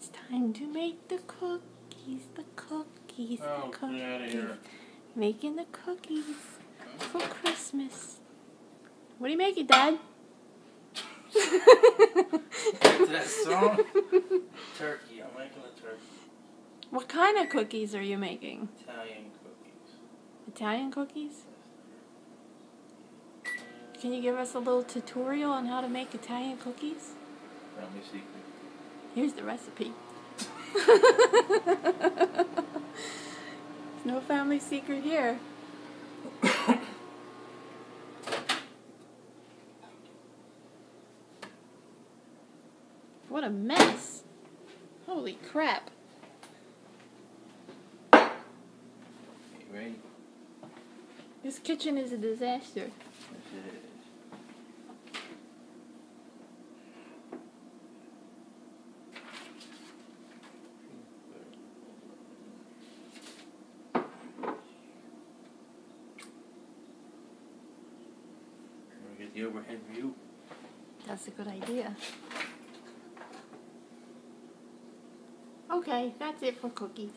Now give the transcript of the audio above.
It's time to make the cookies, the cookies, Oh, the cookies. get out of here. Making the cookies for Christmas. What are you making, Dad? To that song? Turkey. I'm making a turkey. What kind of cookies are you making? Italian cookies. Italian cookies? Can you give us a little tutorial on how to make Italian cookies? Family secret. Here's the recipe. There's no family secret here. What a mess. Holy crap. You ready? This kitchen is a disaster. Yes, it is. Get the overhead view. That's a good idea. Okay, that's it for cookies.